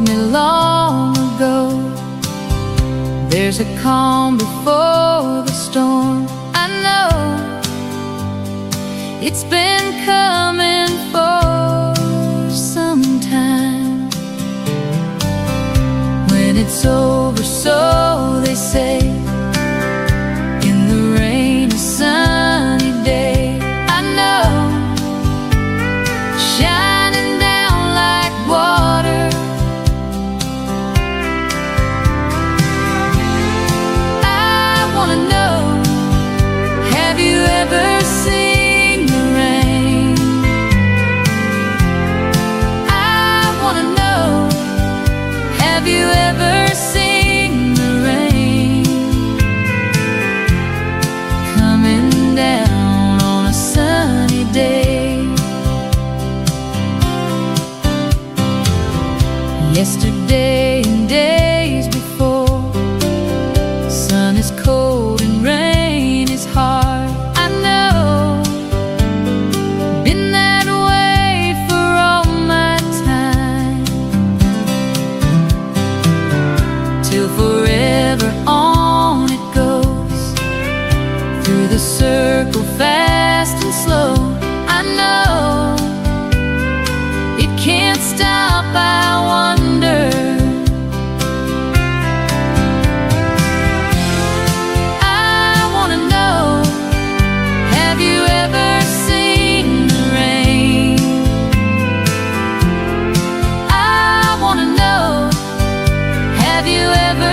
me long ago. There's a calm before the storm. I know it's been coming for some time. When it's over, so they say, in the rain, a sunny day. I know, shining down like water. I wanna know, have you ever seen the rain? I wanna know, have you ever seen the rain coming down on a sunny day? Yesterday and days before, sun is cold and rain is hard. I know, been that way for all my time, till forever on it goes, through the circle fast and slow. I know, it can't stop, I wonder. I wanna know, have you ever seen the rain? I wanna know, have you ever